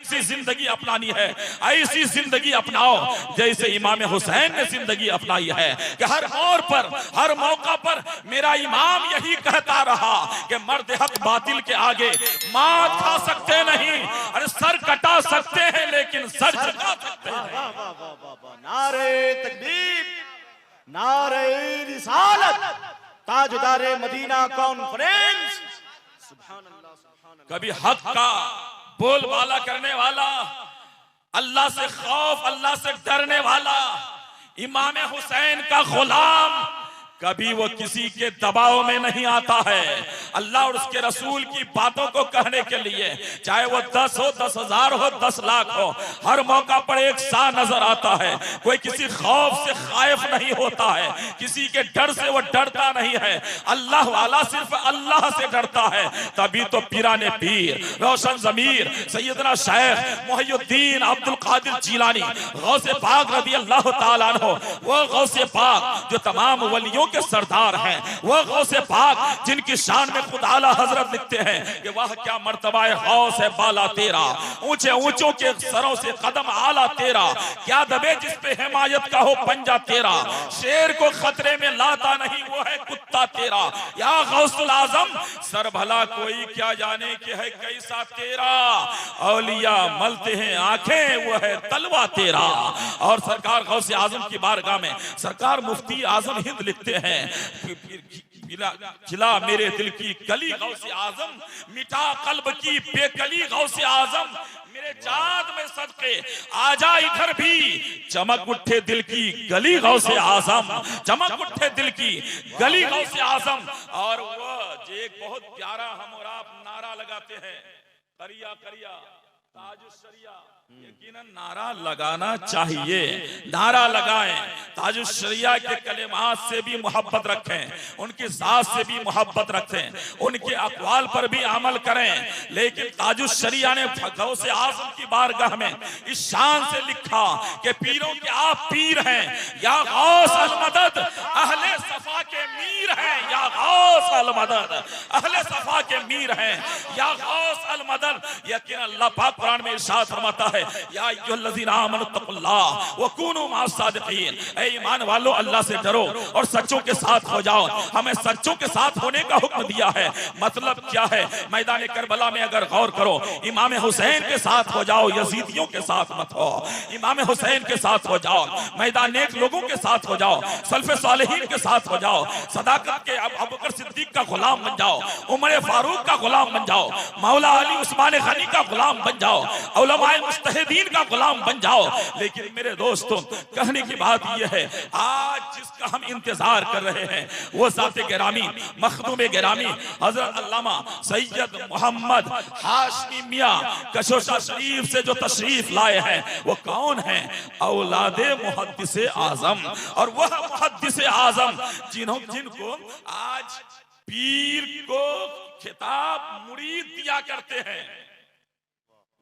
ऐसी जिंदगी अपनानी है, ऐसी जिंदगी अपनाओ जैसे इमाम हुसैन ने जिंदगी अपनाई है कि हर मोड़ पर, हर मौका पर मेरा इमाम यही कहता रहा कि मर्द हक बातिल के आगे मात खा सकते नहीं, अरे सर कटा सकते हैं लेकिन सर झुका सकते हैं। नारे तकबीर, नारे रिसालत, ताजदारे मदीना कॉन्फ्रेंस। सुभान अल्लाह, सुभान अल्लाह। कभी हक का बोलबाला करने वाला, अल्लाह से खौफ, अल्लाह से डरने वाला, इमाम हुसैन का गुलाम कभी वो किसी के दबाव में नहीं आता है। अल्लाह और उसके रसूल की बातों को कहने के लिए, चाहे वो 10 हो, 10,000 हो, 10 लाख हो, हर मौका पर एक सा नजर आता है। कोई किसी खौफ से खाइफ नहीं होता है, किसी के डर से वो डरता नहीं है। अल्लाह वाला सिर्फ अल्लाह से डरता है। तभी तो पीराने पीर, रोशन जमीर, सैयदना शेख मुहियुद्दीन अब्दुल कादिर जिलानी गौसे पाक रज़ी अल्लाह ताला अन्हु, वो गौसे पाक जो तमाम वलियों के सरदार हैं, वो गौसे पाक जिनकी शान में खुद आला हजरत लिखते हैं कि वह क्या मर्तबा है गौस है बाला तेरा, ऊंचे ऊंचों के सरों से कदम आला तेरा, क्या दबे जिस पे हिमायत का हो पंजा तेरा, शेर को खतरे में लाता नहीं वो है कुत्ता तेरा, या गौसुल आजम सर भला कोई क्या जाने कि है कैसा तेरा, औलिया मलते हैं आंखें वो है तलवा तेरा। और सरकार गौसे आजम की बारगाह में सरकार मुफ्ती आजम हिंद लिखते हैं, खिला मेरे दिल की कली गौसे आजम, मिटा कल्ब की बेकली गौसे आजम, मेरे जात में सदके आजा इधर भी चमक उठे दिल की गली गौसे आजम, चमक उठे दिल की गली गौसे आजम। और वो एक बहुत प्यारा हम और आप नारा लगाते हैं, करिया करिया ताजुश्शरिया, यकीनन नारा लगाना चाहिए, नारा लगाएं, ताजुश्शरिया के कलेमात से भी मोहब्बत रखें, उनकी जात से भी मोहब्बत रखें, उनके अक़वाल पर भी अमल करें। लेकिन ताजुश्शरिया ने गौसे आज़म की बारगाह में इस शान से लिखा कि पीरों के आप पीर हैं, या गौस अल मदद अहले सफा के मीर हैं, या गौस अल मदद अहले सफा के मीर हैं, या गौस अल मदद। यकीन अल्लाह पाक कुरान में इरशाद फरमाता है, या अय्युहल्लज़ीना आमनु तक़ुल्लाह व कूनू मअस सादिक़ीन, ऐ ईमान वालों अल्लाह से डरो और सच्चों के साथ हो जाओ। हमें सच्चों के साथ होने का हुक्म दिया है। मतलब क्या है? मैदान करबला में अगर गौर करो, इमाम हुसैन के साथ हो जाओ, यजीदियों के साथ मत हो, इमाम हुसैन के साथ हो जाओ, मैदान नेक लोगों के साथ हो जाओ, सल्फ़े सालिहीन के साथ हो जाओ, सदाकत के अबू बकर सिद्दीक का गुलाम बन जाओ, उमर फारूक का गुलाम बन जाओ, मौला अली उस्मान गनी का गुलाम बन जाओ, उलमाए मुज्तहिदीन का गुलाम बन जाओ। लेकिन मेरे दोस्तों, कहने की बात यह है, आज जिसका हम इंतजार कर रहे हैं वो ज़ाते गिरामी, मखदूम गिरामी हजरत अल्लामा सैयद मोहम्मद हाशमी मियां कशोशा शरीफ से जो तशरीफ लाए हैं, वो कौन है? औलादे मुहद्दिसे आजम। और वह मुहद्दिसे आजम जिनको आज पीर को खिताब मुरीद दिया करते हैं,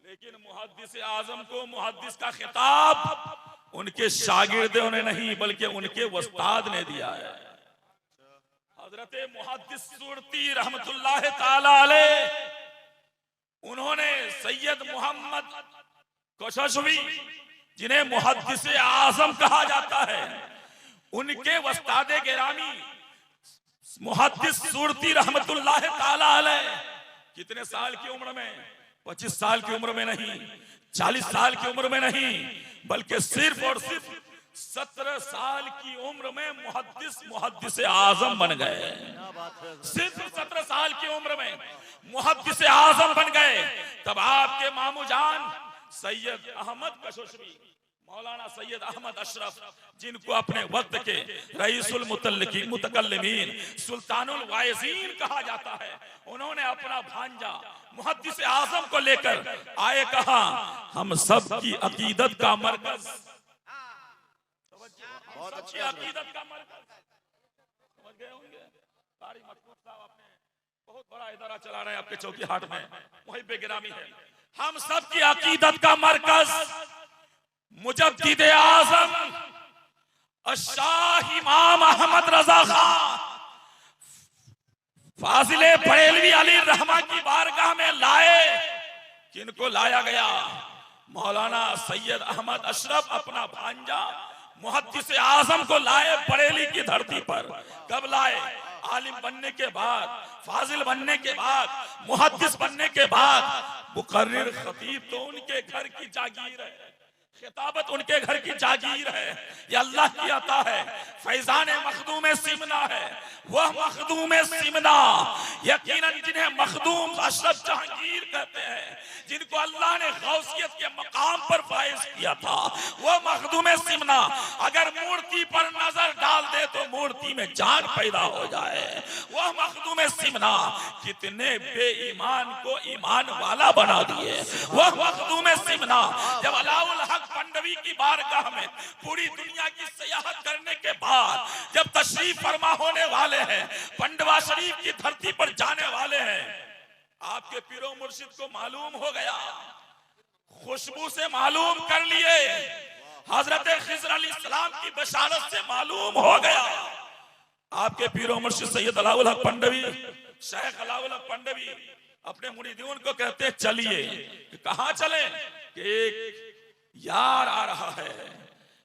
लेकिन मुहद्दिस आजम को मुहद्दिस का खिताब उनके शागिर्दों ने नहीं बल्कि उनके उस्ताद ने दिया है। हजरत मुहद्दिस सुरती रहमतुल्लाह ताला अलैह, उन्होंने सैयद मोहम्मद कशशवी जिन्हें मुहद्दिस आजम कहा जाता है, उनके उस्ताद गिरामी मुहद्दिस सुरती रहमतुल्लाह ताला अलैह कितने साल की उम्र में? 25 साल की उम्र में नहीं, 40 साल की उम्र में नहीं, बल्कि सिर्फ और सिर्फ 17 साल की उम्र में मुहद्दिस आजम बन गए। सिर्फ 17 साल की उम्र में मुहद्दिस आजम बन गए। तब आपके मामू जान सैयद अहमद कशशवी, मौलाना सैयद अहमद अशरफ, जिनको अपने वक्त के रईसुल मुतकल्लिमीन, सुल्तानुल वाइज़ीन कहा जाता है, उन्होंने अपना भांजा मुहद्दिस आजम को लेकर आए, कहा हम सब की अकीदत का मरकज, बहुत अच्छी अकीदत का मरकज। समझ गए होंगे? कारी मखदूम साहब अपने बहुत बड़ा इदारा चला रहे हैं आपके चौकी हाट में, मुहिब्बे गिरामी है। हम सब की अकीदत का मरकज मुजद्दिद आजम शाह इमाम अहमद रजा खां फाजिले बरेलवी अली रहमा की बारगाह में लाए। किनको लाया गया? मौलाना सैयद अहमद अशरफ अपना भांजा मुहद्दिस आजम को लाए बरेली की धरती पर। कब लाए? आलिम बनने के बाद, फाजिल बनने के बाद, मुहद्दिस बनने के बाद। मुकर्रिर खतीब तो उनके घर की जागीर है, खिताबत उनके घर की जागीर है, ये अल्लाह की अता है। फैजान मखदूम सिमना है, वह मखदूम सिमना यकीनन जिन्हें मखदूम अशरफ जहांगीर कहते हैं, जिनको अल्लाह ने गौसियत के मकाम पर फाइज किया था, वह मखदूम सिमना अगर मूर्ति पर नजर डाल दे तो मूर्ति में जान पैदा हो जाए। वह मखदूम सिमना कितने बेईमान को ईमान वाला बना दिए। वह मखदूम सिमना जब अलाउल हक पंडवी की बारगाह में पूरी दुनिया की सियाहत करने के बाद जब तशरीफ फरमा होने वाले हैं, पंडवा शरीफ की धरती पर जाने वाले हैं, आपके पीरो मुर्शिद को मालूम हो गया, खुशबू से मालूम कर लिए, हजरत खिज़र अलैहिस्सलाम की बशारत से मालूम हो गया। आपके पीरो मुर्शिद सैयद अलाउल हक पंडवी, शेख अलाउल हक पंडवी अपने मुरीदीन को कहते चलिए। कहां चले? कि एक यार आ रहा है,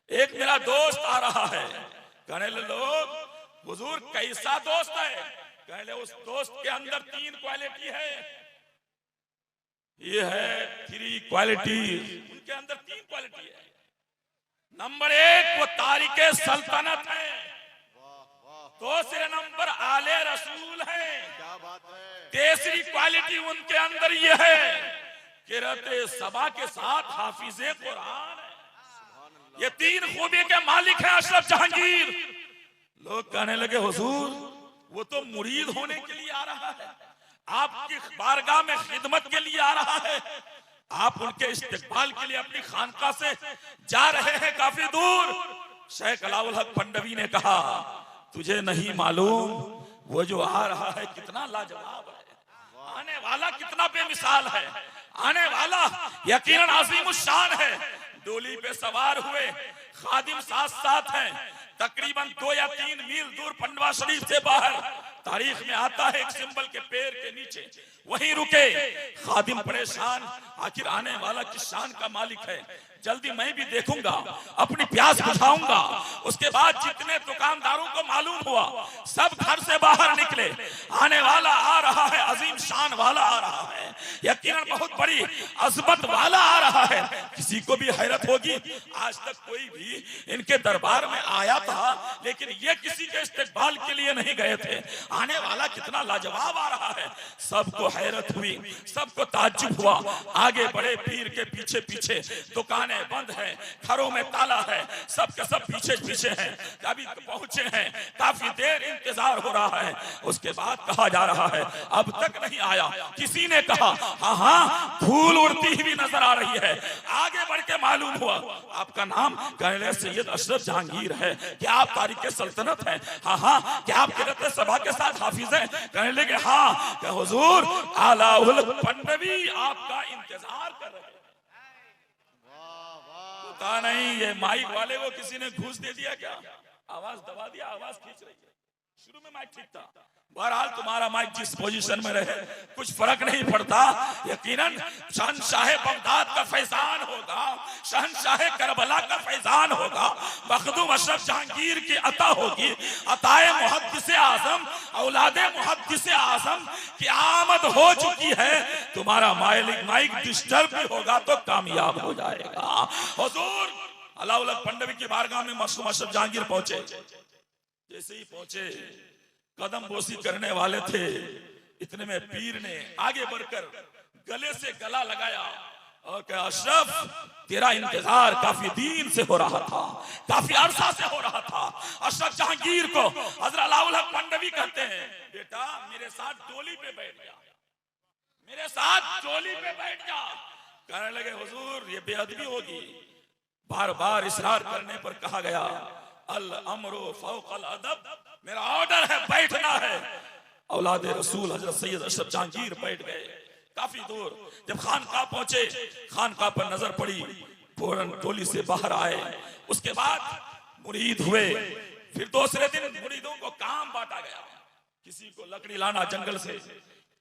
एक मेरा दोस्त आ रहा है। कहने लगे लोग, हुजूर कैसा दोस्त है? कहने लगे उस दोस्त के अंदर 3 क्वालिटी है। ये है 3 क्वालिटी, उनके अंदर 3 क्वालिटी है। नंबर 1 वो तारिके सल्तनत है, दूसरे नंबर आले रसूल है, क्या बात है। तीसरी क्वालिटी उनके अंदर ये है कि रहते सबा के साथ हाफिजे कुरान है। ये 3 खूबी के मालिक हैं अशरफ जहांगीर। लोग कहने लगे हुजूर वो तो मुरीद होने के लिए आ रहा है, आपकी बारगाह में खिदमत के लिए आ रहा है, आप उनके इस्तेकबाल के लिए अपनी खानका से जा रहे हैं काफी दूर। शेख अलाउल हक पंडवी ने कहा तुझे नहीं मालूम वो जो आ रहा है कितना लाजवाब है, आने वाला कितना बेमिसाल है, आने वाला यकीनन अज़ीमुश्शान है। डोली पे सवार हुए, खादिम साथ साथ हैं, तकरीबन 2 या 3 मील दूर पंडवा शरीफ से बाहर तारीख में आता है एक सिंबल के पेड़ के नीचे वहीं रुके। खादिम परेशान, आखिर आने वाला किस शान का मालिक है, जल्दी मैं भी देखूंगा, अपनी प्यास बुझाऊंगा। उसके बाद जितने दुकानदारों को मालूम हुआ सब घर से बाहर निकले। आने वाला आ रहा है, अजीम शान वाला आ रहा है, यकीनन बहुत बड़ी अजमत वाला आ रहा है। किसी को भी हैरत होगी, आज तक कोई भी इनके दरबार में आया था लेकिन ये किसी के इस्तेकबाल के लिए नहीं गए थे। आने वाला कितना लाजवाब आ रहा है। सबको हैरत हुई, सबको ताज्जुब हुआ। आगे बड़े पीर के पीछे पीछे दुकान बंद है, घरों में ताला है, सब के सब पीछे पीछे हैं। अभी पहुंचे हैं, काफी देर इंतजार हो रहा है। उसके बाद कहा जा रहा है अब तक नहीं आया। किसी ने कहा हाँ हाँ धूल उड़ती हुई नजर आ रही है। आगे बढ़ के मालूम हुआ आपका नाम कहने सैयद अशरफ जहांगीर है, क्या आप तारिके सल्तनत हैं? हाँ हाँ। क्या आप किरत सभा के साथ हाफिज हैं? कहने लगे हाँ। क्या हुजूर अलाउल पंडवी आपका इंतजार कर रहे हैं। पता नहीं ये माइक वाले को किसी ने घूस दे दिया क्या, आवाज दबा दिया, आवाज खींच रही है। शुरू में माइक ठीक था, बहरहाल तुम्हारा माइक जिस पोजीशन में रहे कुछ फर्क नहीं पड़ता। यकीनन शहंशाह बगदाद का फैजान होगा, शहंशाह करबला का फैजान होगा, मखदूम अशरफ जहांगीर की अता होगी, अताए मुहद्दिस आजम, औलादे मुहद्दिस आजम की आमद हो चुकी है। तुम्हारा माइक डिस्टर्ब भी होगा तो कामयाब हो जाएगा। हुजूर अलाउल हक पंडवी की बारगाह में मखदूम अशरफ जहांगीर पहुंचे। जैसे ही पहुंचे कदम बोसी करने वाले थे, इतने में पीर ने आगे बढ़कर गले से गला लगाया और कहा अशरफ तेरा इंतजार काफी दिन से हो रहा था, काफी अरसा से हो रहा था। अशरफ जहांगीर को हज़रत अलाउल हक पंडवी कहते हैं। बेटा मेरे साथ डोली पे बैठ जा, मेरे साथ डोली पे बैठ जा। कहने लगे हुजूर ये बेअदबी होगी। बार बार इसरार करने पर कहा गया अल अमरो फौकल अदब, मेरा ऑर्डर है बैठना है। औलादे रसूल हजरत सैयद अशरफ जहांगीर बैठ गए। काफी दूर जब खानकाह पहुंचे, खानकाह पर नजर पड़ी, फौरन टोली से बाहर आए। उसके बाद मुरीद हुए। फिर दूसरे दिन मुरीदों को काम बांटा गया, किसी को लकड़ी लाना जंगल से,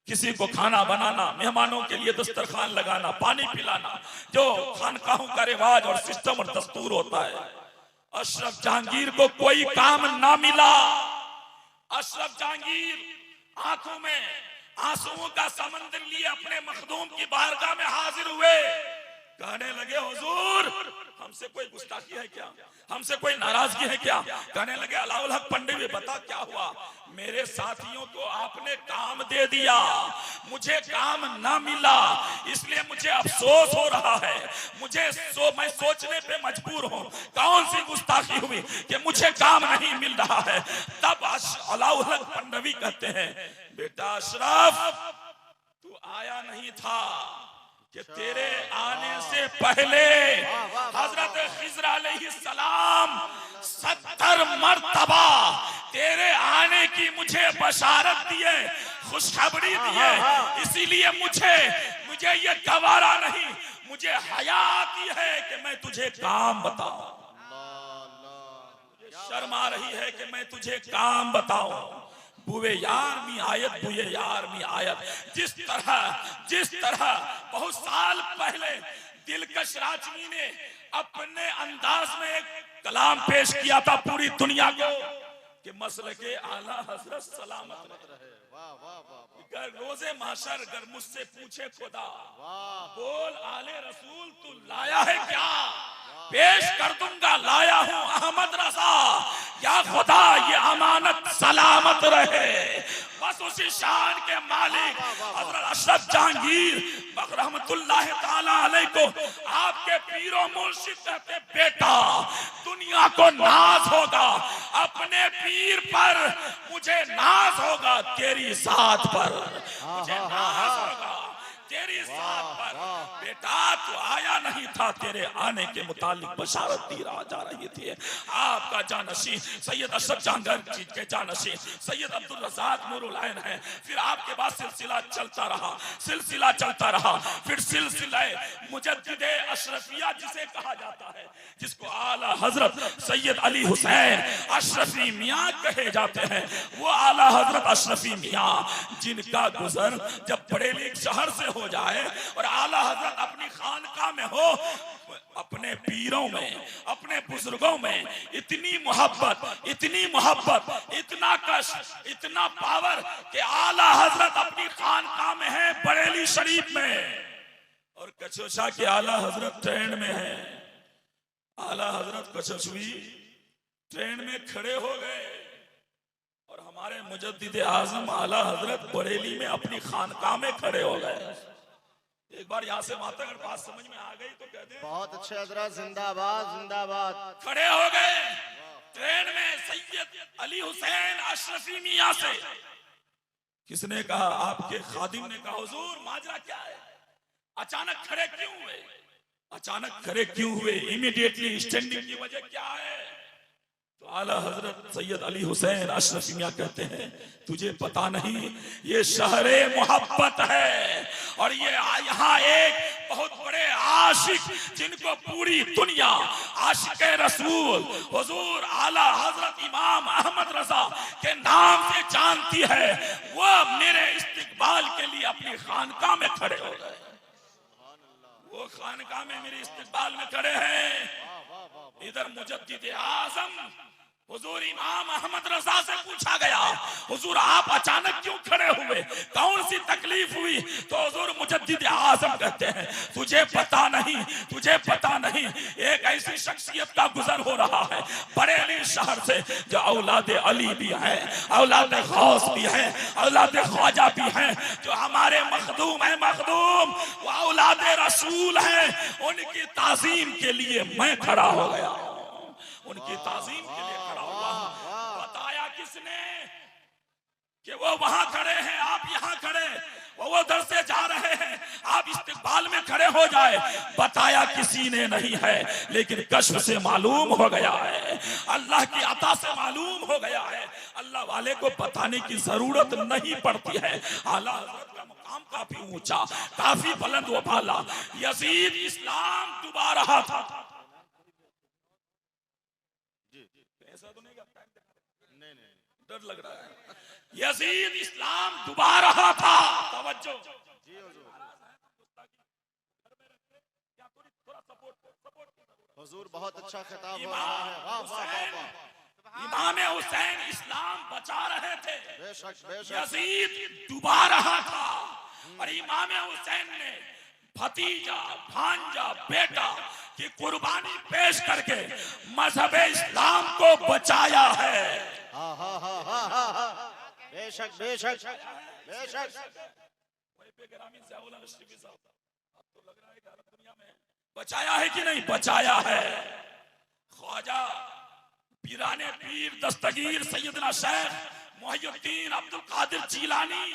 किसी को खाना बनाना, मेहमानों के लिए दस्तरखान लगाना, पानी पिलाना, जो खानकाहों का रिवाज और सिस्टम और दस्तूर होता है। अशरफ जहांगीर को कोई काम ना मिला। अशरफ जहांगीर आंखों में आंसुओं का समंदर लिए अपने मखदूम की बारगाह में हाजिर हुए। कहने लगे, हुजूर हमसे कोई गुस्ताखी है क्या, हमसे कोई नाराजगी है क्या? कहने लगे, अलाउल हक पंडित, बता क्या हुआ? मेरे साथियों को आपने काम दे दिया, मुझे काम ना मिला, इसलिए मुझे अफसोस हो रहा है। मैं सोचने पे मजबूर हूँ, कौन सी गुस्ताखी हुई कि मुझे काम नहीं मिल रहा है। तब अलाउल हक पंडवी कहते हैं, बेटा अशरफ, तू आया नहीं था कि तेरे आने से पहले हजरत खिज़र अलैहिस्सलाम 70 मर्तबा तेरे आने की मुझे बशारत दिए, खुशखबरी दिए। इसीलिए मुझे ये गवारा नहीं, मुझे हया आती है कि मैं तुझे काम बताऊं, शर्म आ रही है कि मैं तुझे काम बताऊं। बुए यार मी आयत, बुए यार मी आयत। जिस तरह बहुत साल पहले दिलकश राजवी ने अपने अंदाज में एक कलाम पेश किया था पूरी दुनिया को कि मसल के आला हजरत सलामत रहे। अगर रोजे माशर अगर मुझसे पूछे खुदा, बोल आले रसूल तू लाया है क्या, पेश कर दूंगा, लाया हूं अहमद रजा। या खुदा ये अमानत सलामत रहे। बस उसी शान के मालिक हजरत अशरफ जहांगीर रहमतुल्लाह ताला अलैह को आपके पीरो मुर्शिद कहते, बेटा दुनिया को नाज होगा अपने पीर पर, मुझे नाज होगा तेरी जात पर, मुझे नाज होगा तेरी जात पर। बेटा तू आया नहीं था, तेरे आने के मुतालिक बशारत दी जा रही थी। आपका जानशी सैयद अशरफ जहांगीर के जानशी सैयद अब्दुल रज़ाक नूरुल ऐन है। फिर आपके बाद सिलसिला चलता रहा। फिर सिलसिला मुजद्दिदे अशरफिया जिसे कहा जाता है, जिसको आला हजरत सैयद अली हुसैन अशरफी मियाँ कहे जाते हैं, वो आला हजरत अशरफी मियाँ जिनका गुजर जब बरेली शहर से हो जाए और आला हजरत अपनी खानकाह में हो, अपने पीरों में, अपने बुजुर्गों में इतनी मोहब्बत, इतना कष्ट, इतना पावर कि आला हजरत अपनी खानकाह में है बरेली शरीफ में, और कचोशा के आला हजरत ट्रेन में है। आला हजरत कचोशवी ट्रेन में खड़े हो गए और हमारे मुजद्दिद आजम आला हजरत बरेली में अपनी खानकाह में खड़े हो गए। एक बार यहाँ से माता अगर बात समझ में आ गई तो कह दे बहुत अच्छे हजरत, जिंदाबाद जिंदाबाद। खड़े हो गए ट्रेन में सैयद अली हुसैन अशरफी मियाँ से। किसने कहा? आपके खादिम ने कहा, हुजूर माजरा क्या है, अचानक खड़े क्यों हुए, इमीडिएटली स्टैंडिंग की वजह क्या है? तो आला हजरत सैयद अली हुसैन अशरफी मियाँ कहते हैं, तुझे पता नहीं ये शहरे मोहब्बत है, और ये यहाँ एक बहुत बड़े आशिक जिनको पूरी दुनिया आशिक रसूल हुजूर आला हजरत इमाम अहमद रजा के नाम से जानती है, वो मेरे इस्तिकबाल के लिए अपनी खानकाह में खड़े हो गए। वो खानकाह में मेरे इस्तिकबाल में खड़े हैं। इधर मुजद्दिद आजम हुजूर इमाम अहमद रजा से पूछा गया, हुजूर आप अचानक क्यों खड़े हुए, कौन सी तकलीफ हुई? तो हुजूर मुजद्दिद आजम कहते हैं, तुझे पता नहीं एक ऐसी शख्सियत का गुजर हो रहा है बरेली शहर से, जो औलाद अली भी है, औलाद गौस भी है, औलाद ख्वाजा भी है, जो हमारे मखदूम है, वो औलाद रसूल है। उनकी ताज़ीम के लिए मैं खड़ा हो गया, उनकी ताज़ीम के लिए खड़ा हुआ। बताया किसने कि वो वहां खड़े हैं, आप यहाँ खड़े, वो उधर से जा रहे हैं, आप इस्तिकबाल में खड़े हो जाए? बताया किसी ने नहीं है, लेकिन कश्फ से मालूम हो गया है, अल्लाह की अता से मालूम हो गया है। अल्लाह वाले को बताने की जरूरत नहीं पड़ती है। आला हज़रत का मुकाम काफी ऊंचा, काफी बुलंद व बाला। यजीद इस्लाम डुबा रहा था। ऐसा तो नहीं, डर लग रहा है। यजीद इस्लाम डुबा रहा था। तवज्जो, जी हुजूर। हुजूर बहुत अच्छा खिताब हो रहा है। वाह वाह वाह वाह। इमाम हुसैन इस्लाम बचा रहे थे, बेशक बेशक। यजीद डुबा रहा था। और इमाम हुसैन ने भतीजा, भांजा, बेटा की कुर्बानी पेश करके मजहब इस्लाम को बचाया है। हाँ हाँ हाँ हाँ हाँ हाँ। बेशक बेशक बेशक। बचाया है कि नहीं? बचाया है। ख्वाजा पीराने पीर दस्तगीर सैयदना शेख मोहिउद्दीन अब्दुल कादिर जीलानी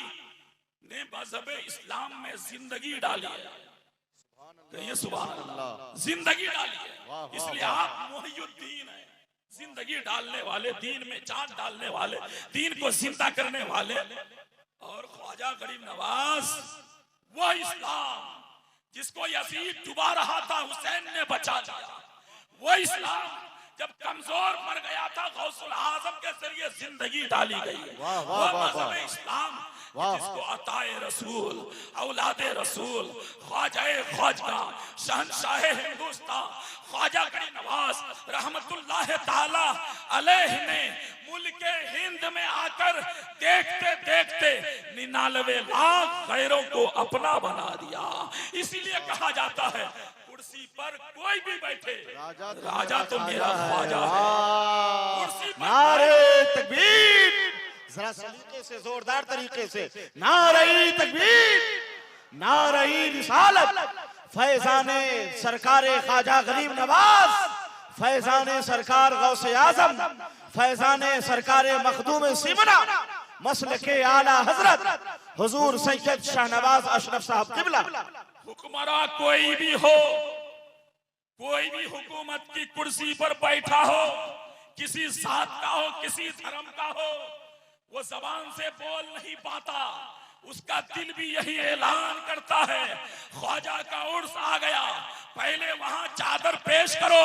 ने मजहब इस्लाम में जिंदगी डाली है। कहिए सुभान अल्लाह। जिंदगी डाली है, इसलिए आप मोहिउद्दीन हैं। जिंदगी डालने वाले, दीन में जान डालने वाले, दीन को जिंदा करने वाले। और ख्वाजा गरीब नवाज वह इस्लाम जिसको यजीद डुबा रहा था, हुसैन ने बचा दिया। वो इस्लाम जब कमजोर पड़ गया था, गौसुल आजम के जरिए जिंदगी डाली गई है। वो मजहब इस्लाम जिसको अताए रसूल, औलादे रसूल, ख्वाजाए ख्वाजा, शहंशाह हिंदुस्तान ख्वाजा गरीब नवाज रहमतुल्लाह ताला अलैह ने मुल्क हिंद में आकर देखते देखते 99 लाख गैरों को अपना बना दिया। इसीलिए कहा जाता है कुर्सी पर कोई भी बैठे, राजा तो मेरा ख्वाजा है। कुर्सी पर नारे तकबीर, जरा सलीके से, जोरदार तरीके से। नारे तकबीर, नारे रिसालत, फैजाने सरकारे ख्वाजा गरीब नवाज, फैजाने सरकार गौसे आजम, फैजाने सरकारे मखदूम सिमना, मसलके आला हजरत हुजूर सैयद शाहनवाज अशरफ साहब किबला। हुक्मरान कोई भी हो, कोई भी हुकूमत की कुर्सी पर बैठा हो, किसी जात का हो, किसी धर्म का हो, वो जबान से बोल नहीं पाता, उसका दिल भी यही ऐलान करता है ख्वाजा का उर्स आ गया, पहले वहां चादर पेश करो,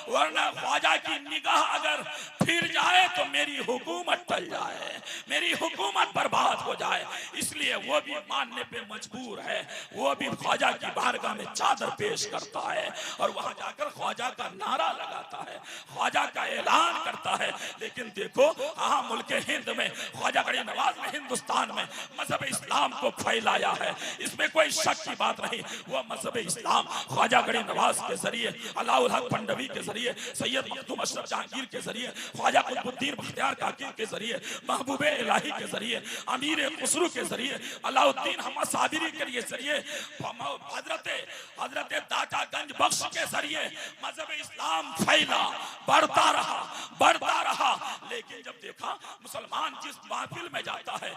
वरना ख्वाजा की निगाह अगर फिर जाए तो मेरी हुकूमत टल जाए, मेरी हुकूमत बर्बाद हो जाए। इसलिए वो भी मानने पे मजबूर है, वो भी ख्वाजा की बारगाह में चादर पेश करता है और वहां जाकर ख्वाजा का नारा लगाता है, ख्वाजा का ऐलान करता है। लेकिन देखो हाँ, मुल्क हिंद में ख्वाजा गरीब नवाज ने हिंदुस्तान में मजहब इस्लाम को फैलाया है, इसमें कोई शक की बात नहीं। वह मजहब इस्लाम ख्वाजा गरीब नवाज के जरिए, अलाउल हक पंडवी के जरिए, सैयद मखदूम अशरफ जहांगीर के जरिए, ख्वाजा कुतुबुद्दीन बख्तियार काकी के जरिए, महबूबे इलाही के जरिए, अमीर खुसरू के जरिए, अलाउद्दीन अहमद साबिरी के जरिए, हजरत दातागंज बख्श के जरिए मजहब इस्लाम फैला, बढ़ता रहा, बढ़ता रहा। लेकिन जब देखा मुसलमान जिस महफिल में जाता है,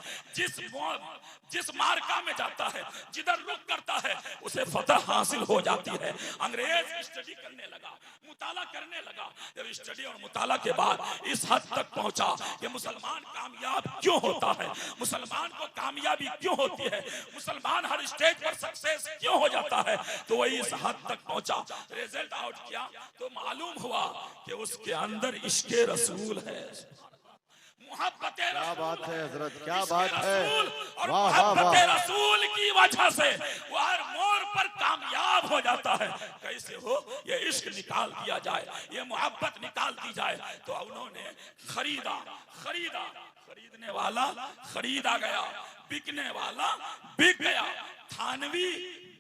जिस मार्का में जाता है, जिधर रुख करता है, उसे फतह हासिल हो जाती है। अंग्रेज स्टडी करने लगा, मुताला करने लगा। जब स्टडी और मुताला के बाद इस हद तक पहुंचा कि मुसलमान कामयाब क्यों होता है, मुसलमान को कामयाबी क्यों होती है, मुसलमान हर स्टेज पर सक्सेस क्यों हो जाता है, तो वही इस हद तक पहुंचा। रिजल्ट आउट किया तो मालूम हुआ कि उसके अंदर इश्क़े रसूल है। क्या बात है हजरत, क्या बात है। और वाह वाह मोहब्बत वाह। रसूल की वजह से वो हर मोड़ पर कामयाब हो जाता है। कैसे हो? ये इश्क निकाल दिया जाए, ये मोहब्बत निकाल दी जाए। तो उन्होंने खरीदा, खरीदने वाला खरीदा गया, बिकने वाला बिक गया, थानवी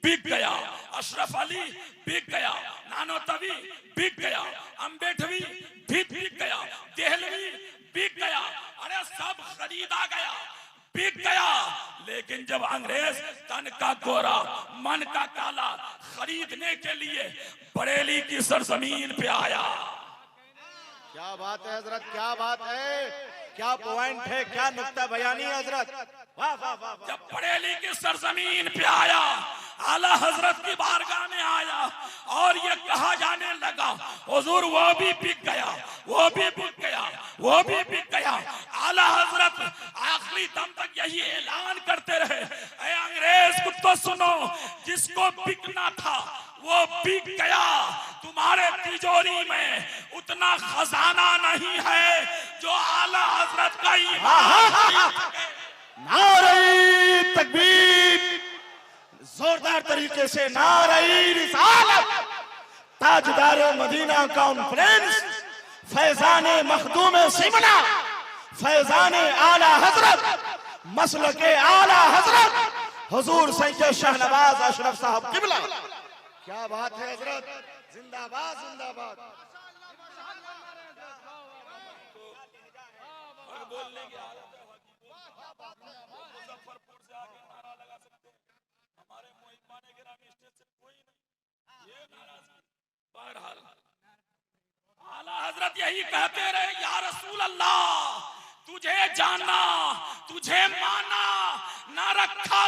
बिक गया, अशरफ अली बिक गया, नानोतवी बिक गया, अम्बेडवी भी बिक गया, देहलवी बिक गया। अरे सब खरीदा गया, बिक गया। लेकिन जब अंग्रेज तन का गोरा मन का काला खरीदने के लिए बरेली की सरजमीन पे आया, क्या बात है हजरत, क्या बात है, क्या पॉइंट है, क्या नुक्ता बयानी है हजरत। वाह वाह वाह। जब बरेली की सरजमीन पे आया, आला हजरत की बारगाह में आया और ये कहा जाने लगा हुजूर वो भी बिक गया, वो भी बिक गया, वो भी बिक गया। आला हजरत आखिरी दम तक यही ऐलान करते रहे, ऐ अंग्रेज कुछ तो सुनो, जिसको बिकना था वो बिक गया। तुम्हारे तिजोरी में उतना खजाना नहीं है जो आला हजरत का ईमान नारे तकबीर, जोरदार तरीके से नारे रिसालत। ताजदार मदीना कॉन्फ्रेंस, फैजान मखदूम सिमना, फैजान आला हजरत, मसलके आला हजरत हुजूर सैयद शहनवाज अशरफ साहब किबला। क्या बात है हजरत, जिंदाबाद जिंदाबाद। बोलने की आदत है, मुजफ्फरपुर से आके नारा लगा सकते हैं, हमारे मोहिब्बाने गिरामी स्टेज से कोई नहीं, ये नाराजगी। बहरहाल आला हजरत यही कहते रहे, या रसूल अल्लाह तुझे जाना तुझे माना ना रखा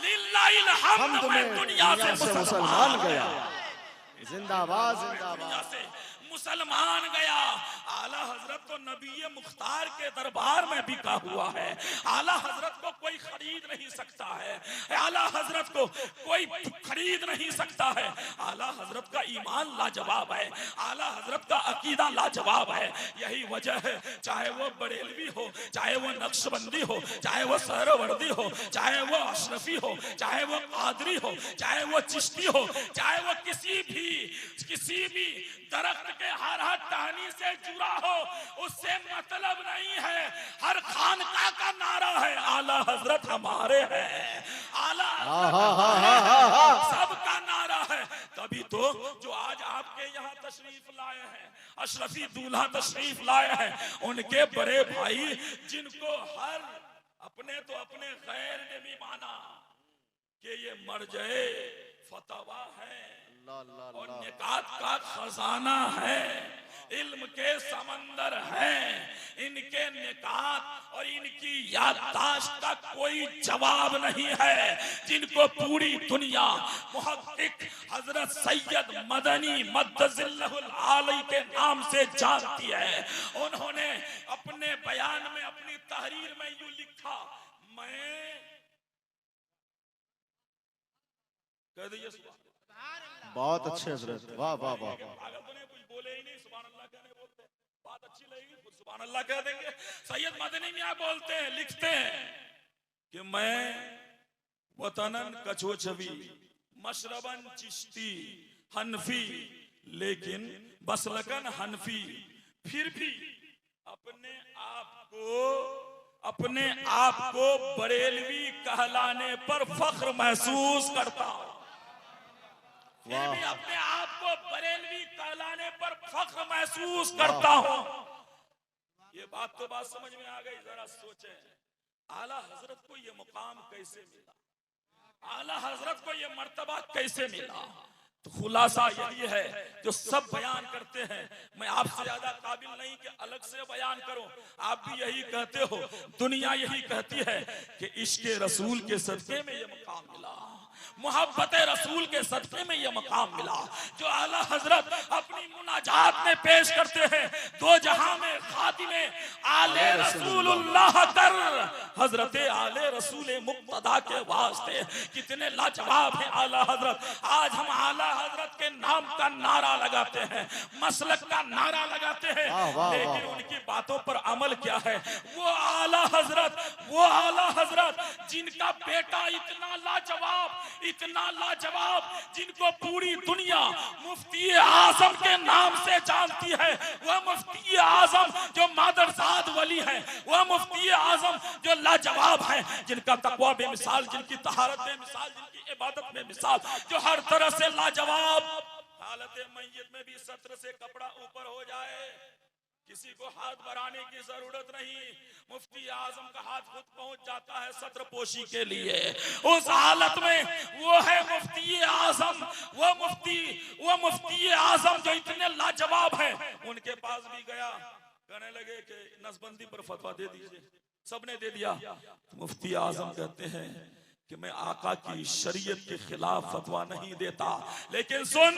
लिल्लाहिल हम्द, मैं दुनिया से मुसलमान गया। जिंदाबाद जिंदाबाद से मुसलमान गया। आला हजरत को नबी मुख्तार के दरबार में बिका हुआ है। आला हजरत को कोई खरीद नहीं सकता है, आला हजरत को कोई खरीद नहीं सकता है। आला हजरत का ईमान लाजवाब है, आला हजरत का अकीदा लाजवाब है। यही वजह है, चाहे वो बरेलवी हो, चाहे वो नक्शबंदी हो, चाहे वो सहरवर्दी हो, चाहे वो अशरफी हो, चाहे वो कादरी हो, चाहे वो चिश्ती हो, चाहे वो किसी भी दरख्त के हर टहनी से जुड़ा हो, उससे मतलब नहीं है। हर खानका का नारा है, आला हजरत हमारे हैं, आला सबका नारा है। तभी तो जो आज आपके यहाँ तशरीफ लाए हैं, अशरफी दूल्हा तशरीफ लाए हैं, उनके बड़े भाई जिनको हर अपने तो अपने गैर ने भी माना कि ये मर्जे फतवा है और निकात का खजाना है, इल्म के समंदर है। इनके निकात और इनकी याददाश्त का कोई जवाब नहीं है, जिनको पूरी दुनिया मुहक्किक हजरत सैयद मदनी मद्दजिल्लहुल आली के नाम से जानती है। उन्होंने अपने बयान में, अपनी तहरीर में यूं लिखा, मैं कह दीजिए बहुत अच्छे हजरत, वाह वाह वाह। पागल तो नहीं, कुछ बोले ही नहीं, सुभान अल्लाह कहने बोलते, बात अच्छी लगेगी कुछ सुभान अल्लाह कह देंगे। सैयद मदनी मियां बोलते हैं, लिखते हैं कि मैं वतनन कछो छवि मशरबन चिश्ती हनफी, लेकिन बसलकन हनफी, फिर भी अपने आप को बरेलवी कहलाने पर फख्र महसूस करता हूं। फिर भी अपने आप को बरेलवी कहलाने पर फख्र महसूस करता हूं। ये बात समझ में आ गई, जरा सोचें, आला हजरत को ये मुकाम कैसे मिला, आला हजरत को ये मर्तबा कैसे मिला? तो खुलासा यही है जो सब बयान करते हैं। मैं आपसे ज्यादा काबिल नहीं कि अलग से बयान करूं, आप भी यही कहते हो, दुनिया यही कहती है कि इश्क़ रसूल के सदक़े में ये मुकाम मिला, मोहब्बत रसूल के सदक़े में ये मकाम मिला। जो आला हजरत अपनी मुनाजात में पेश करते हैं, दो जहां में खातिमे आले रसूलुल्लाह कर, हजरत आले रसूल मुक्तदा के वास्ते कितने लाजवाब हैं आला हजरत। आज हम आला हजरत के नाम का नारा लगाते हैं, मसलक का नारा लगाते हैं, लेकिन उनकी बातों पर अमल क्या है? वो आला हजरत जिनका बेटा इतना लाजवाब, जिनको पूरी दुनिया मुफ्ती आजम के नाम से जानती है, वह मुफ्ती आजम जो मादरसाद वली है, वह मुफ्ती आजम जो लाजवाब है, जिनका तकवा बेमिसाल, जिनकी तहारत बेमिसाल, जिनकी इबादत बेमिसाल, जो हर तरह से लाजवाब। हालत मैयत में भी सत्र से कपड़ा ऊपर हो जाए, किसी को हाथ बढ़ाने की जरूरत नहीं, मुफ्ती आजम का हाथ खुद पहुंच जाता है सत्र पोशी के लिए। उस हालत में वो है मुफ्ती आजम, वो मुफ्ती आजम जो इतने लाजवाब हैं। उनके पास भी गया, कहने लगे कि नसबंदी पर फतवा दे दीजिए, सबने दे दिया। मुफ्ती आजम कहते हैं कि मैं आका की शरीयत के खिलाफ फतवा नहीं देता, लेकिन सुन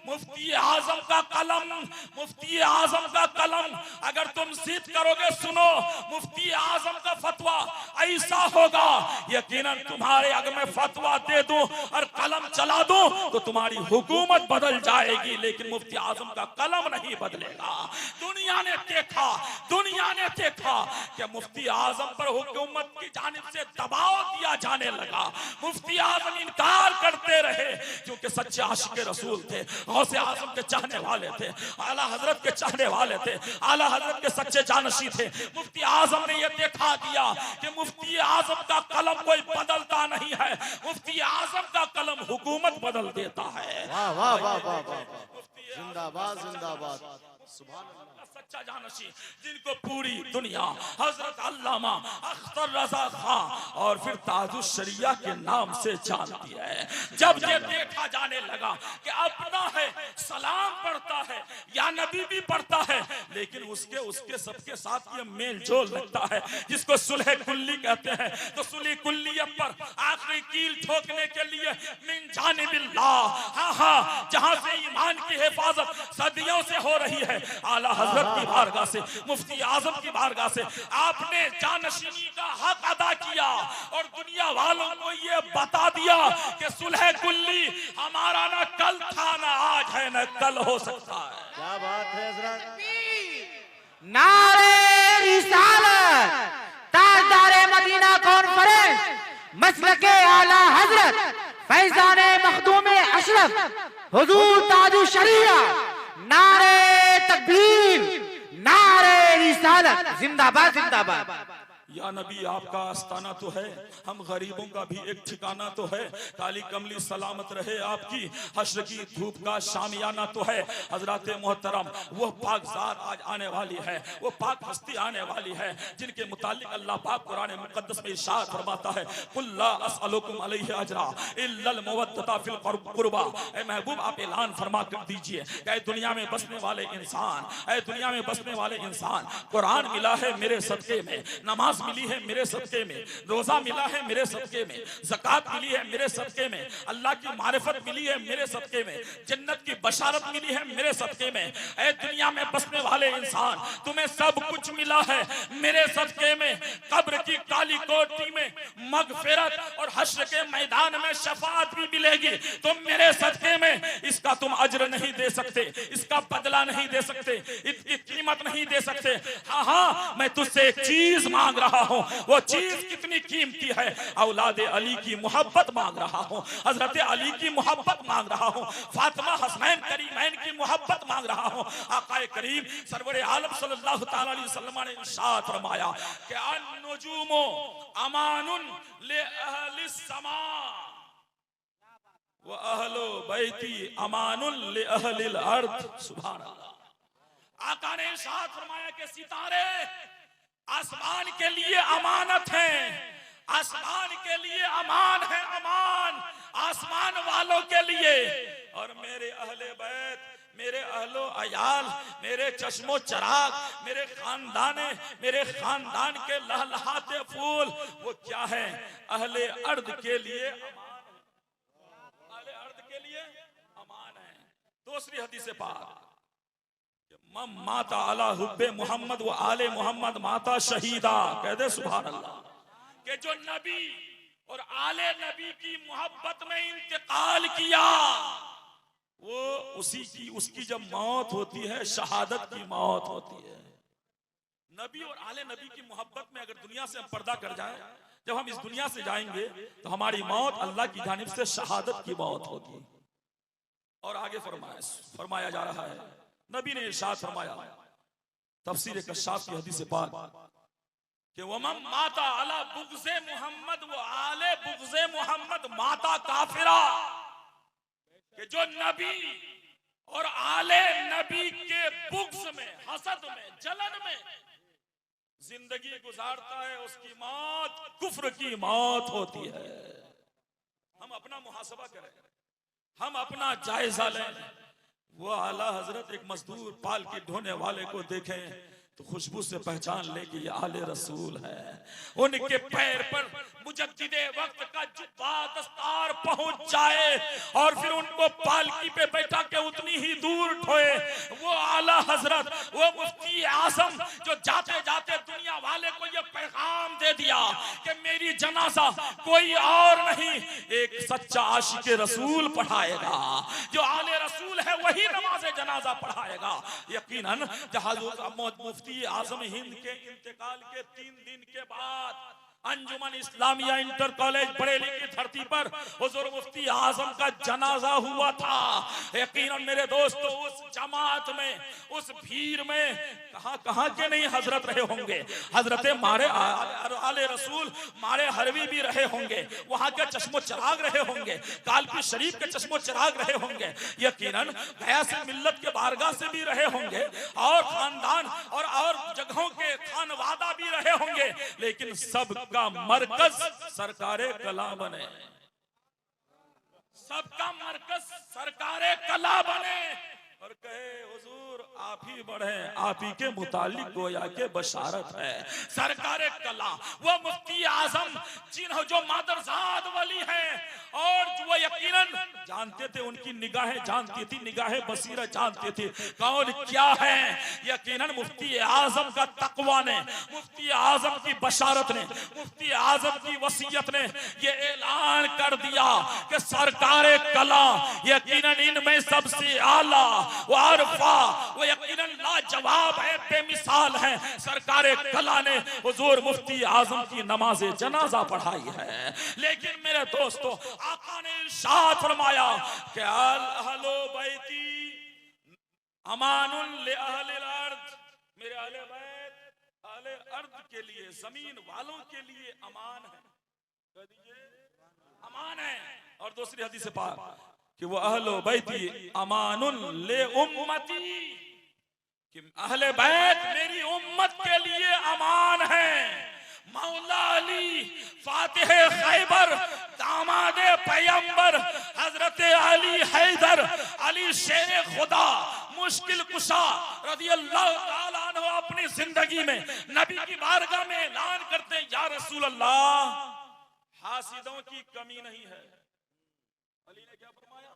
मुफ्ती आजम का कलम, मुफ्ती आजम का कलम अगर तुम सिद्ध करोगे, सुनो मुफ्ती आजम का फतवा ऐसा होगा, यकीनन तुम्हारे अगर मैं फतवा दे दूं और कलम चला दूं तो तुम्हारी हुकूमत बदल जाएगी, लेकिन मुफ्ती आजम का कलम नहीं बदलेगा। दुनिया ने देखा कि मुफ्ती आजम पर हुकूमत की जानिब से दबाव दिया जाने लगा। मुफ्ती आजम इनकार करते रहे क्योंकि सच्चे आशिक रसूल थे, गौसे आजम के चाहने वाले थे, आला हजरत के चाहने वाले थे, आला हजरत के सच्चे जानशी थे। मुफ्ती आजम ने यह देखा दिया कि मुफ्ती आजम का कलम कोई बदलता नहीं है, मुफ्ती आजम का कलम हुकूमत बदल देता है। वाह वाह वाह वाह वाह, जिंदाबाद जिंदाबाद, सुभान अल्लाह। सच्चा जानशी जिनको पूरी दुनिया हजरत अल्लामा अख्तर रजा खां और फिर ताजुश शरिया के नाम से जानती है। जब ये देखा जाने लगा कि अपना है, सलाम पढ़ता है या नबी भी पढ़ता है, लेकिन उसके सबके साथ ये मेल जोल लगता है, जिसको सुलह कुल्ली कहते हैं, तो सुलह कुल्ली पर आखिरी कील ठोकने के लिए मिन जानिबिल्लाह, हाँ जहां से ईमान की हिफाजत सदियों से हो रही है, आला हजरत की बारगाह से, मुफ्ती आजम की बारगाह से आपने जानशीनी का हक अदा किया और दुनिया वालों को ये बता दिया कि सुलह कुल्ली हमारा ना कल था, ना आज है, ना कल हो सकता है। क्या बात है हजरत। नारे रिसालत, ताजदारे मदीना कॉन्फ्रेंस, मसलके आला हजरत फैजाने मखदूमे अशरफ हुजूर ताजु शरिया, नारे तकबीर, नारे रिसालत, जिंदाबाद जिंदाबाद। या नबी आपका आस्ताना तो है, हम गरीबों का भी एक ठिकाना तो है, काली कमली सलामत रहे आपकी, हश्र की धूप का शामियाना तो है। हजरत मोहतरम वो पाकज़ात आज आने वाली है, वो पाक हस्ती आने वाली है, जिनके मुतालिक अल्लाह पाक कुरान मुकद्दस में इरशाद फरमाता है, कुल ला अस्अलुकुम अलैहि अजरा इल्लल मवद्दता फिल कुर्बा। ऐ महबूब आप ऐलान फरमा कर दीजिए, ऐ दुनिया में बसने वाले इंसान, ऐ दुनिया में बसने वाले इंसान, कुरान मिला है मेरे सदके में, नमाज मिली है मेरे सदके में, रोजा मिला है मेरे सदके में, ज़कात मिली है मेरे सदके में, अल्लाह की मारिफत मिली है मेरे सदके में, जन्नत की बशारत मिली है मेरे सदके में। ऐ दुनिया में बसने वाले इंसान, तुम्हें सब कुछ मिला है मेरे सदके में। कब्र की काली कोठी में मगफिरत और हश्र के मैदान में शफाअत भी मिलेगी, तुम मेरे सदके में। इसका तुम अज्र नहीं दे सकते, इसका बदला नहीं दे सकते, इसकी कीमत नहीं दे सकते। हाँ हाँ, मैं तुझसे एक चीज मांग रहा हूं, वो चीज कितनी कीमती है, औलादे अली की मोहब्बत मांग रहा हूं, हजरत अली की मोहब्बत मांग रहा हूं, फातिमा हसनैन करीमैन की मोहब्बत मांग रहा हूं। आकाए करीम सरवर आलम सल्लल्लाहु तआला अलैहि वसल्लम ने इरशाद फरमाया कि अन-नुजूमु अमानुन ले अहलिस समा व अहलो बैती अमानुन ले अहलिल अर्द। सुभान अल्लाह। आका ने इरशाद फरमाया कि सितारे आसमान के लिए अमानत है, आसमान के लिए अमान है, अमान आसमान वालों के लिए, और मेरे अहले बैत, मेरे अहलो अयाल, मेरे चश्मो चराग, मेरे खानदान के लहलहाते फूल, वो क्या है, अहले अर्द के लिए अमान है, अहले अर्द के लिए अमान है। दूसरी हदीस पाक, माता अला हुब्बे मोहम्मद व आले मोहम्मद माता शहीदा, कह दे सुभान अल्लाह। कि जो नबी और आले नबी की मोहब्बत में इंतकाल किया, वो उसकी जब मौत होती है, शहादत की मौत होती है। नबी और आले नबी की मोहब्बत में अगर दुनिया से हम पर्दा कर जाएं, जब हम इस दुनिया से जाएंगे तो हमारी मौत अल्लाह की जानिब से शहादत की मौत होगी। और आगे फरमाया जा रहा है, नबी ने इरशाद फरमाया, तफसीर कश्शाफ की हदीस पाक, कि वमन माता अला बुग़्ज़े मोहम्मद व आले बुग़्ज़े मोहम्मद माता काफिरा, कि जो नबी और आले नबी के बुग़्ज़ में, हसद में, जलन में जिंदगी गुजारता है, उसकी मौत कुफ्र की मौत होती है। हम अपना मुहासबा करें, हम अपना जायजा लें। वो आला हजरत एक मजदूर पाल के ढोने वाले को देखें, तो खुशबू से पहचान ले कि ये आले रसूल है। उनके पैर पर मुजद्दिदे वक्त का जुब्बा दस्तार पहुंच जाए और फिर उनको पालकी पे बैठा के उतनी ही दूर ढोए, वो आला हजरत, वो मुफ्ती आजम जो जाते जाते दुनिया वाले को ये पैगाम दे दिया कि मेरी जनाजा कोई और नहीं, एक सच्चा आशिक रसूल पढ़ाएगा। जो आले रसूल है वही नमाज जनाजा पढ़ाएगा। यकीनन मुफ्ती आजम हिंद के इंतकाल के 3 दिन के बाद अंजुमन इस्लामिया इंटर कॉलेज बरेली की धरती पर हुजूर मुफ्ती आजम का जनाजा हुआ था। यकीनन मेरे दोस्तों, उस जमात में, उस भीड़ में कहां के नहीं हजरत रहे होंगे। हजरत मारे आले रसूल मारे हरवी भी रहे होंगे, वहां के चश्मो चिराग रहे होंगे, कालपी शरीफ के चश्मो चिराग रहे होंगे, यकीनन गया से मिल्लत के बारगाह से भी रहे होंगे, और खानदान और जगहों के खानवादा भी रहे होंगे, लेकिन सब का मरकज सरकारे कला बने। सबका मरकज सरकारे कला बने और कहे हुजूर आप ही बढ़े, आप ही के मुतालिक गोया के बशारत है। सरकारे कला वो मुफ्ती आजम जो मादरजाद वली हैं, और वो यकीनन जानते थे, उनकी निगाहें जानती थी, निगाहें बसीरत जानती थी कौन क्या है। यकीनन मुफ्ती आजम का तकवा ने, मुफ्ती आजम की बशारत ने, मुफ्ती आजम की वसीयत ने ये ऐलान कर दिया कि सरकारे कला यकीनन इनमें सबसे आला वो आरफा, वो यकीनन लाजवाब है, बेमिसाल है। सरकारे कला ने हुजूर मुफ्ती आजम की नमाज जनाजा पढ़ाई है। लेकिन मेरे दोस्तों, आका ने इरशाद फरमाया कि अहलो बैती अमानुन ले अहलिल अर्द, मेरे अहले बैत अहले अर्द के लिए, जमीन वालों के लिए अमान है। कह दीजिए अमान है। और दूसरी हदीस पाक कि वो अहलो बैती अमानुन ले उम्मती, कि अहले बैत मेरी उम्मत के लिए अमान है। मौला अली फातिह खैबर, दामादे पैगंबर हजरत अली हैदर, अली शेर खुदा, मुश्किल कुशा रज़ियल्लाहु ताला अन्हु अपनी जिंदगी में नबी की बारगाह में ऐलान करते हैं, या रसूल अल्लाह हासिदों की कमी नहीं है। अली ने क्या फरमाया?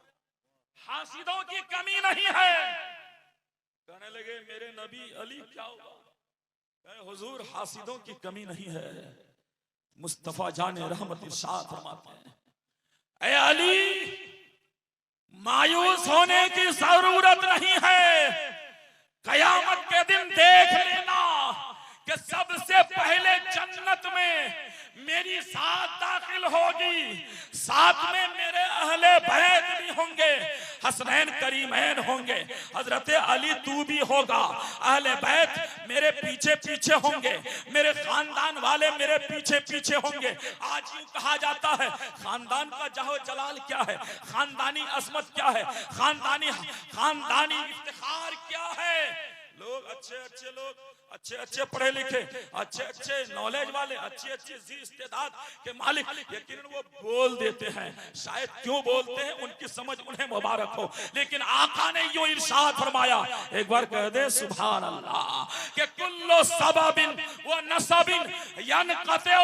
हासिदों की कमी नहीं है। कहने लगे मेरे नबी अली क्या हुआ? हुजूर हासिदों की कमी नहीं है। मुस्तफा जाने रहमत इरशाद फरमाते हैं, ऐ अली मायूस होने की जरूरत नहीं है। कयामत के दिन देख लेना कि सबसे पहले जन्नत में मेरी साथ दाखिल होगी, साथ में मेरे अहले बैत भी होंगे, हसनैन करीमैन होंगे, हजरत अली तू भी होगा, अहले बैत मेरे पीछे पीछे होंगे, मेरे खानदान वाले मेरे पीछे पीछे होंगे। आज यूं कहा जाता है खानदान का जाहो जलाल क्या है, खानदानी अजमत क्या है, खानदानी इफ्तिखार क्या है। लोग अच्छे लोग, अच्छे पढ़े लिखे, अच्छे नॉलेज वाले, अच्छे जी इस्तेदाद के मालिक, यकीनन वो बोल देते हैं। शायद क्यों बोलते हैं उनकी समझ उन्हें मुबारक हो, लेकिन आका ने यो इरशाद फरमाया, एक बार कह दे सुभान अल्लाह, कि कुल्लो सबबिन व नसबिन यनक़तिउ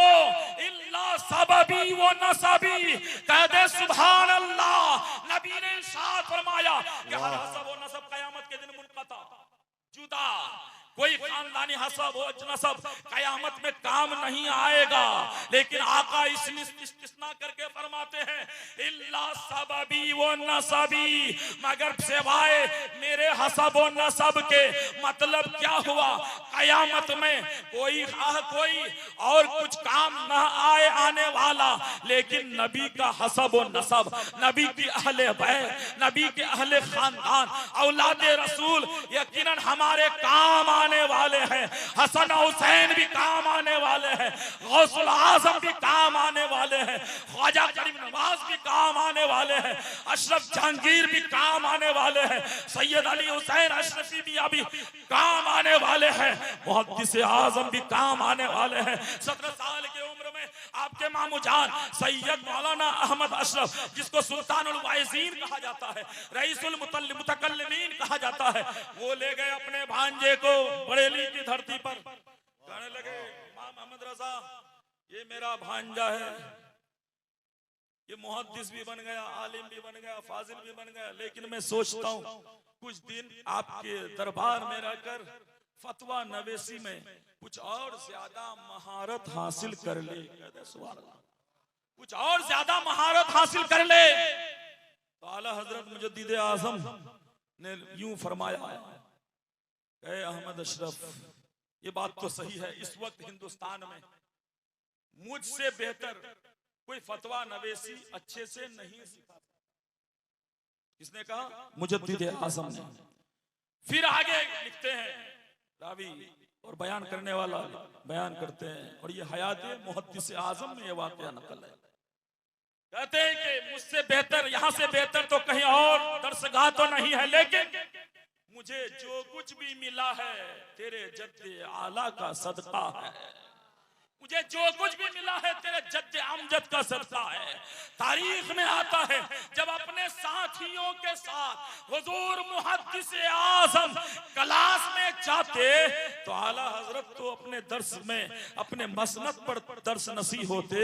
इल्ला सबबी व नसबी। कह दे सुभान अल्लाह। नबी ने इरशाद फरमाया कि हर हसब व नसब क़यामत के दिन मुनक़ता, जुदा, कोई खानदानी हसब हो नसब कयामत में काम नहीं आएगा। लेकिन आका इसमें इस्तिस्ना करके फरमाते हैं, इल्ला सबबी व नसबी, मगर सिवाय मेरे हसब व नसब के। मतलब क्या हुआ? कयामत में कोई और कुछ काम न आने वाला, लेकिन नबी का हसब व नसब, नबी की अहले बैत, नबी के अहले खानदान, औलादे रसूल यकीनन हमारे काम आने वाले हैं। हसन हुसैन भी काम आने वाले हैं, गौसुल आजम भी काम आने वाले हैं, ख्वाजा करीम नवाज भी काम आने वाले हैं, अशरफ जहांगीर भी काम आने वाले हैं, सैयद अली हुसैन अशरफी भी अभी काम आने वाले हैं, मुहद्दिस आजम भी काम आने वाले हैं। 17 साल की उम्र में आपके मामू जान सैयद मौलाना अहमद अशरफ, जिसको सुल्तानुल वाइज़ीन कहा जाता है, रईसुल मुतकल्लिमीन कहा जाता है, वो ले गए अपने भांजे को बरेली की धरती पर। कहने लगे इमाम अहमद रजा, ये मेरा भांजा है, ये मुहद्दिस भी बन गया, आलिम भी बन गया, फाजिल भी बन गया, लेकिन मैं सोचता हूँ कुछ दिन आपके दरबार में रहकर फतवा नवेसी में कुछ और ज्यादा महारत हासिल कर ले। कुछ और ज्यादा महारत हासिल कर ले। तो आला हजरत मुजद्दिद आजम ने यूं फरमाया, ए अहमद अशरफ, ये बात तो सही है, इस वक्त हिंदुस्तान में मुझसे बेहतर कोई फतवा नवेसी अच्छे से नहीं सीखा। किसने कहा? मुजद्दिद आजम ने। फिर आगे लिखते हैं रावी और बयान करने वाला बयान करते हैं, और ये हयात मुहद्दिस आजम में ये वाकया नकल है। कहते हैं कि मुझसे बेहतर, यहां से बेहतर तो कहीं और दरसगाह तो नहीं है, लेकिन मुझे जो कुछ भी मिला है तेरे जद्दे आला का सदका है। मुझे जो कुछ भी मिला है तेरे जद्दे अमजद का सदका है। तारीख में आता है जब अपने साथियों के साथ हुजूर मुहद्दिस आजम क्लास में जाते तो आला हजरत तो अपने दर्स में अपने मसनद पर दर्स नसी होते,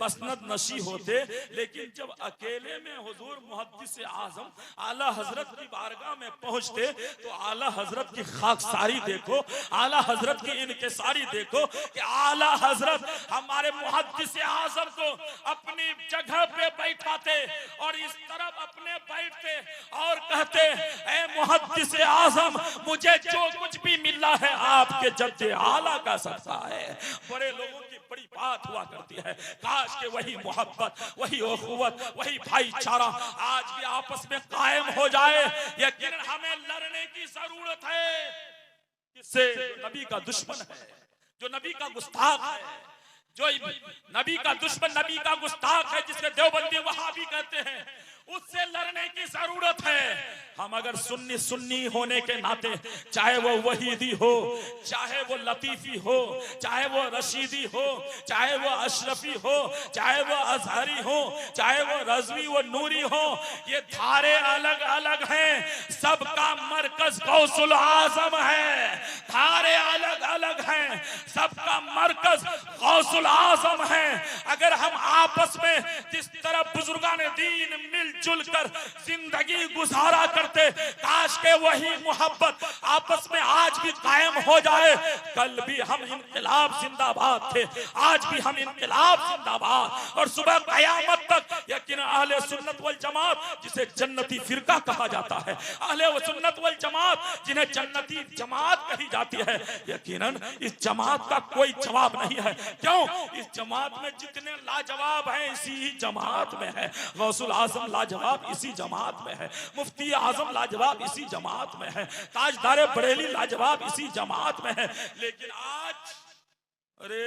मसनद नशी होते, लेकिन जब अकेले में हुजूर मुहद्दिस आजम आला हजरत की बारगाह में पहुंचते तो आला हजरत की खाकसारी देखो, आला हजरत की इनकिसारी देखो कि आला हजरत हमारे मुहद्दिस आजम को अपनी जगह पे बैठाते और इस तरफ अपने बैठते और कहते, ऐ मुहद्दिस आजम, मुझे जो कुछ भी मिला है आपके जद्दे आला का सदका है। बड़े लोगों की बड़ी बात हुआ करती है, काश के वही मोहब्बत, वही उखुवत, वही भाईचारा आज भी आपस में कायम हो जाए। यकीनन हमें लड़ने की जरूरत है किससे? नबी का दुश्मन है, जो नबी का गुस्ताख है, जो नबी का दुश्मन, नबी का गुस्ताख है, जिसके देवबंदी वहाबी कहते हैं, उससे लड़ने की जरूरत है। हम अगर सुन्नी सुन्नी होने के नाते, चाहे वो वहीदी हो, चाहे वो लतीफी हो, चाहे वो रशीदी हो, चाहे वो अशरफी हो, चाहे वो अजहरी हो, चाहे वो रजवी वो नूरी हो, ये धारे अलग अलग हैं, सबका मरकज गौसुल आजम है। धारे अलग अलग हैं, सबका मरकज गौसुल आजम है। अगर हम आपस में जिस तरह बुजुर्गान दीन मिलजुल कर जिंदगी गुजारा करते, काश के वही मोहब्बत आपस में आज भी कायम हो जाए। कल भी हम इनकलाब जिंदाबाद थे, आज भी हम इनकलाब जिंदाबाद, और सुबह कयामत तक यकीन अहले सुन्नत वल जमात, जिसे जन्नती फिरका कहा जाता है, अहले सुन्नत वल जमात जिन्हें जन्नती जमात कही जाती है, यकीनन इस जमात का कोई जवाब नहीं है। क्यों? इस जमात में जितने लाजवाब हैं इसी जमात में है। गौसुल आजम लाजवाब इसी जमात में है, मुफ्ती आजम लाजवाब इसी जमात में है, ताजदार बरेली लाजवाब इसी जमात में है। लेकिन आज अरे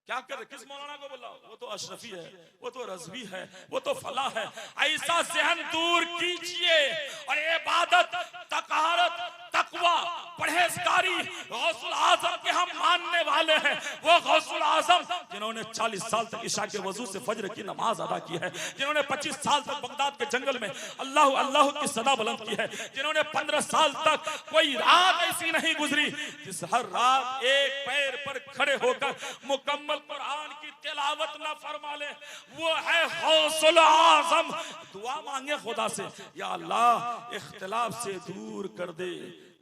क्या कर रहे? किस मौलाना को बोला? वो तो अशरफी है, वो तो रजवी है, वो तो फला है। ऐसा जहन दूर कीजिए और इबादत, तकहारत, तकवा, परहेजगारी गौसुल आजम के हम मानने वाले हैं। वो गौसुल आजम जिन्होंने 40 साल तक इशा के वजू से फज्र की नमाज अदा की है, जिन्होंने 25 साल तक बगदाद के जंगल में अल्लाह अल्लाह की सदा बुलंद की है, जिन्होंने 15 साल तक कोई रात ऐसी नहीं गुजरी जिस हर रात एक पैर पर खड़े होकर मुकम्मल कुरान की तिलावत न फरमा ले, वो है गौसुल आजम। दुआ मांगे खुदा से, या अल्लाह इख्तिलाफ से दूर कर दे,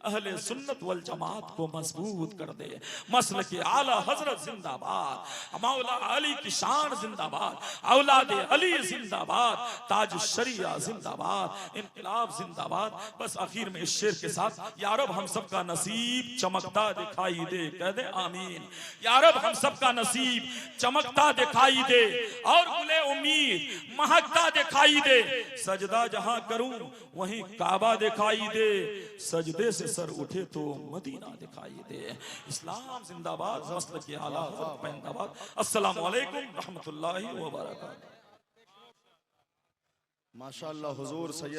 अहले सुन्नत वल जमात को मजबूत कर दे। मसल के आला हजरत जिंदाबाद, मौला अली की शान जिंदाबाद, औलाद अली जिंदाबाद, ताज शरिया जिंदाबाद, इनकलाब जिंदाबाद। बस आखिर में इस शेर के साथ, या रब हम सबका नसीब चमकता दिखाई दे, कह दे आमीन। या रब हम सबका नसीब चमकता दिखाई दे और गुले उम्मीद महकता दिखाई दे। सजदा जहां करूं वहीं काबा दिखाई दे, सजदे से सर उठे तो मदीना दिखाई दे। इस्लाम जिंदाबाद, मसल के आला हज़रत जिंदाबाद। अस्सलाम वालेकुम रहमतुल्लाहि व बरकातहू। माशाअल्लाह हुजूर सैयद